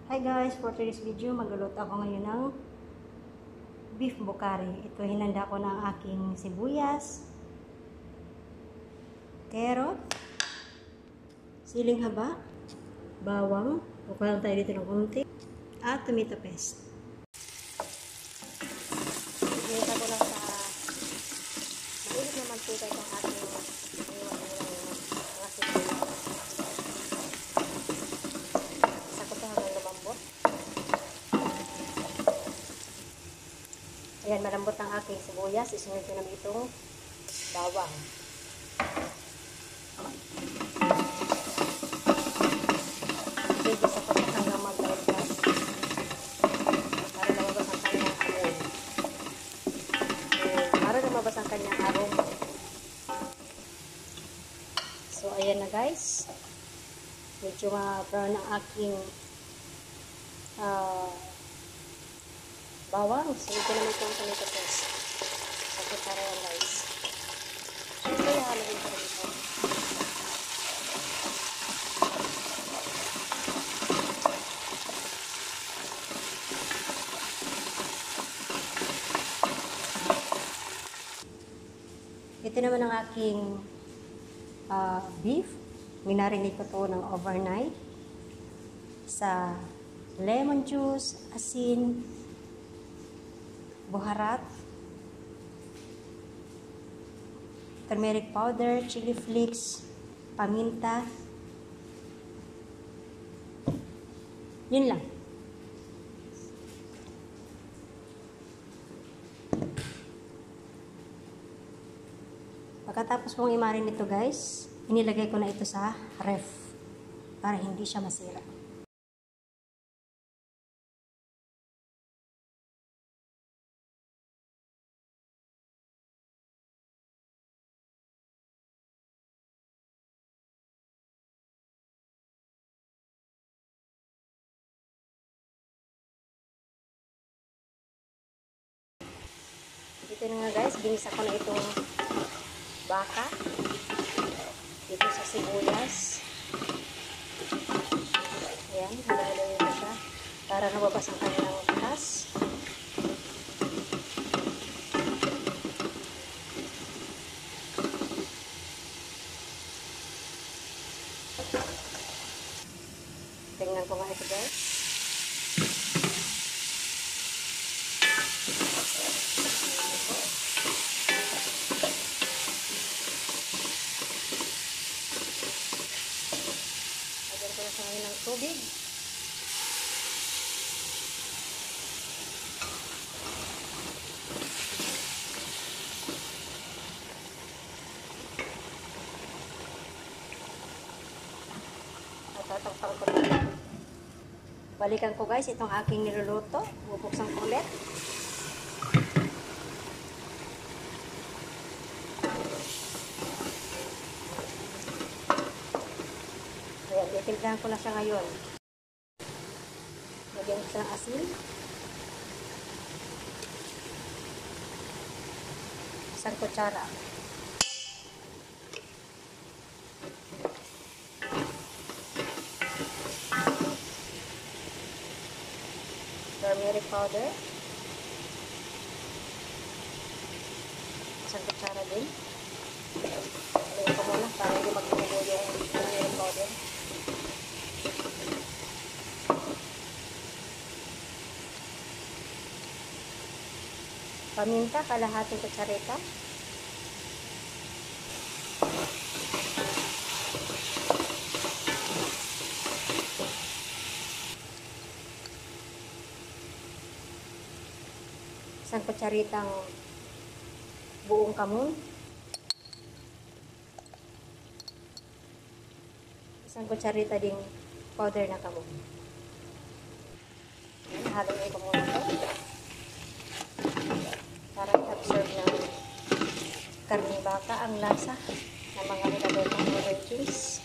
Hi guys, for today's video, magluluto ako ngayon ng beef bokari. Ito, hinanda ko ng aking sibuyas, carrot, siling haba, bawang, kukulang tayo dito ng konti, at tomato paste. Ginita ko lang sa mainit na mantika itong aking mga sibuyas. Ayan, malambot ang aking sibuyas. Isunod ko naman itong bawang. Igisa ko siya hanggang mag-light para lumabas ang kanyang amoy. Para lumabas ang kanyang aroma. So, ayan na guys. Medyo brown ang aking bawang. Sunod ko naman itong tomato paste. Sa kutsara yan guys. Ito yung halawin ko dito. Ito naman ang aking beef. Minarinate ko ito ng overnight sa lemon juice, asin, buharat, turmeric powder, chili flakes, paminta. Yun lang. Pagkatapos kong i-marinate ito guys, inilagay ko na ito sa ref para hindi siya masira. Ito na nga guys, ginisa ko na itong baka dito sa sibuyas. Ayan, halo-haloyin ko siya para nababas ang kanyang tas. Tingnan ko nga ito guys. Ng tubig. Tatakpan ko na. Balikan ko guys itong aking niluluto. Bubuksan ko ulit. Ayan, itimplahan ko na siya ngayon. Lagyan ko siya ng asin. Isang kutsara. Turmeric powder. Isang kutsara din. Lagyan ko muna para hindi magbubuo yung turmeric powder. Paminta, kalahating kutsarita. Isang kutsaritang buong kamon. Isang kutsarita ding powder na kamon. Haluin ko muna ito para i-absorb ng karning baka ang lasa ng mga nilagay kong ingredients.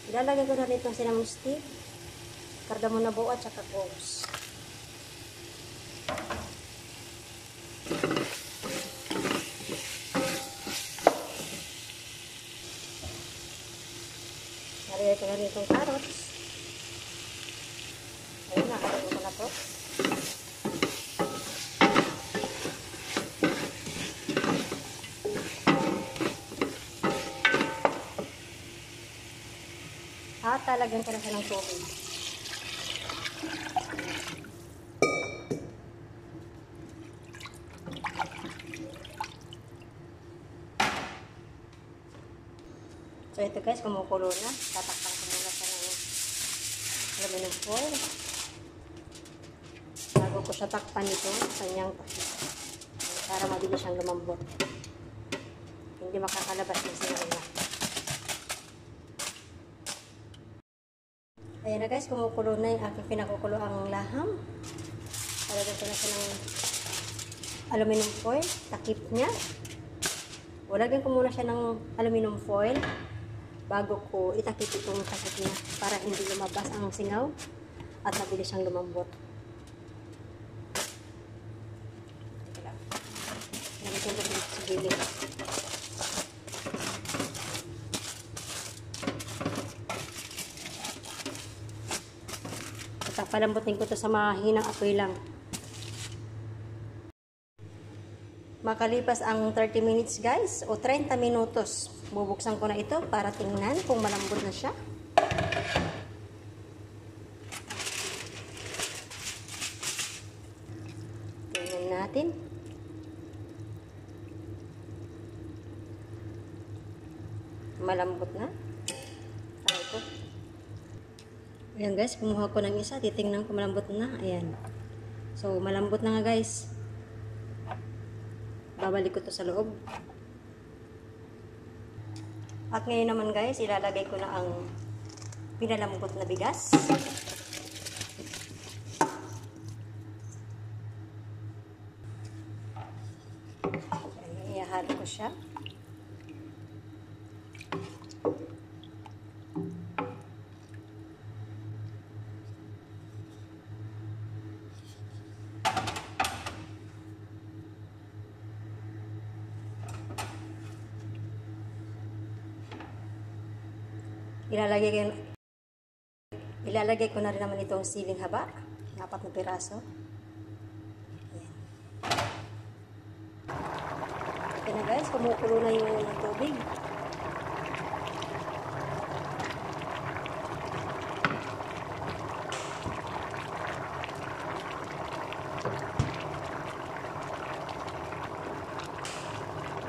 Ilalagay ko na rin itong cinnamon stick, cardamom na buo at saka cloves. Nalagay ko na rin itong carrots. Ayun, nakalagay ko na to. At talagyan ko na siya ng tubig. So ito guys, kumukulo na. Tatakpan ko muna siya ng aluminum foil. Bago ko siya takpan ito, kanyang para mabilis siyang lumambot. Hindi makakalabas ng singaw niya. Ayan na guys, kumukulo na yung aking pinakukulo ang laham. Talagyan ko na siya ng aluminum foil. Takip niya. Lagyan ko muna siya ng aluminum foil bago ko itakip itong takip niya para hindi lumabas ang singaw at mabilis siyang lumambot. Lagyan ko dito sa gilid. Palambutin ko to sa mahinang apoy lang. Makalipas ang 30 minutes guys o 30 minutos, bubuksan ko na ito para tingnan kung malambot na siya. Tingnan natin. Malambot na. Ito. Ayan guys, kumuha ko ng isa. Titingnan ko malambot na. Ayan. So, malambot na nga guys. Babalik ko to sa loob. At ngayon naman guys, ilalagay ko na ang pinalambot na bigas. Ayan, ihahalo ko siya. Ilalagay ko na rin naman itong siling haba, 4 na piraso. Ayan. Okay na guys, kumukulo na yung tubig.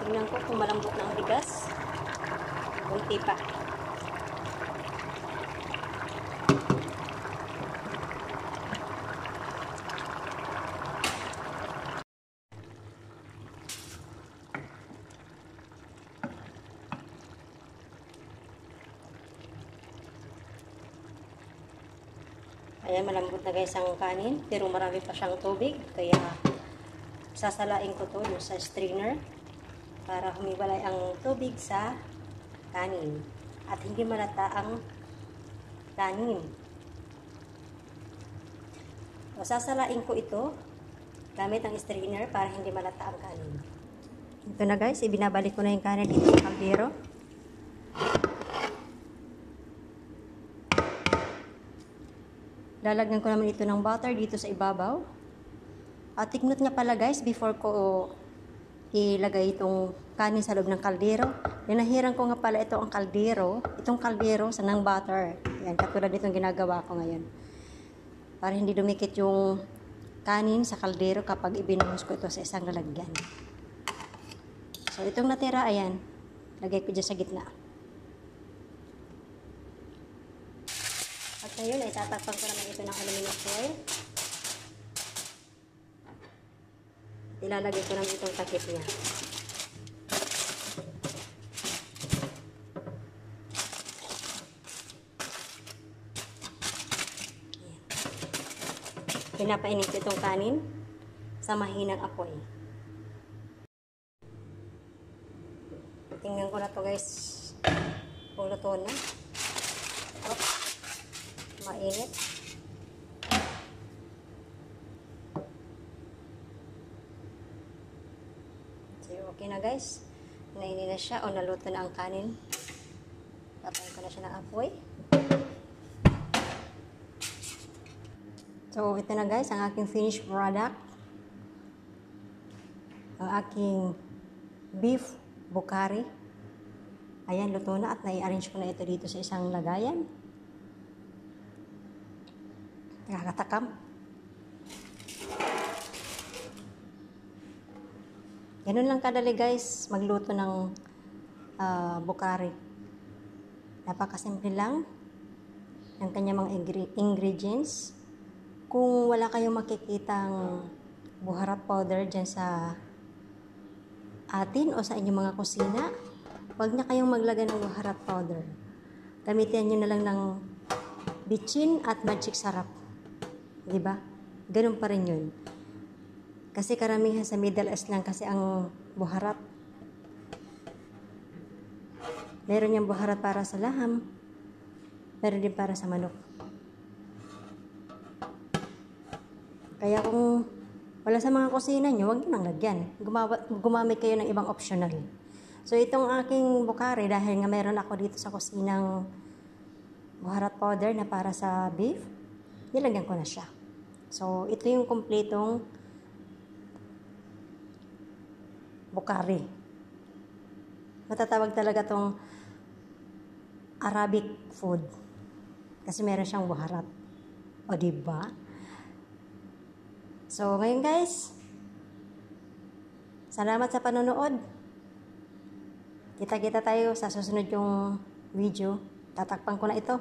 Tingnan ko kung malambot na ang bigas. Kunti pa. Ayan, malambot na guys ang kanin, pero marami pa siyang tubig, kaya sasalain ko to sa strainer para humiwalay ang tubig sa kanin at hindi malata ang kanin. O, sasalain ko ito gamit ang strainer para hindi malata ang kanin. Ito na guys, ibinabalik ko na yung kanin dito sa kaldero. Lalagyan ko naman ito ng butter dito sa ibabaw. At tiknot nga pala guys, before ko ilagay itong kanin sa loob ng kaldero, ninahiran ko nga pala ito ang kaldero, itong kaldero sa ng butter. Yan, katulad itong ginagawa ko ngayon. Para hindi dumikit yung kanin sa kaldero kapag ibinuhos ko ito sa isang lalagyan. So itong natira, ayan, lagay ko dyan sa gitna. At ngayon ay tatakpan ko naman ito ng aluminum foil. Ilalagay ko naman itong takip niya. Pinapainit ko itong kanin sa mahinang apoy. Tingnan ko na to guys kung luto na. Mainit. So, okay na guys. Nainin na siya o naluto na ang kanin. Patayin ko na siya ng apoy. So, ito na guys, ang aking finished product. Ang aking beef bukari. Ayan, luto na at nai-arrange ko na ito dito sa isang lagayan. Nakakatakam. Ganun lang kadali guys, magluto ng bukari. Napakasimple lang ng kanyang mga ingredients. Kung wala kayong makikitang buharat powder dyan sa atin o sa inyong mga kusina, huwag na kayong maglagay ng buharat powder. Gamitin nyo na lang ng bitchin at magic sarap. Diba? Ganun pa rin yun. Kasi karamihan sa Middle East lang kasi ang buharat. Meron yung buharat para sa laham. Meron din para sa manok. Kaya kung wala sa mga kusina nyo, huwag nyo nang lagyan. Gumamit kayo ng ibang optional. So, itong aking bukari, dahil nga meron ako dito sa kusinang buharat powder na para sa beef, nilagyan ko na siya. So, ito yung kompletong bukari. Matatawag talaga tong Arabic food. Kasi meron siyang buharat. O, diba? So, ngayon guys, salamat sa panonood. Kita-kita tayo sa susunod yung video. Tatakpan ko na ito.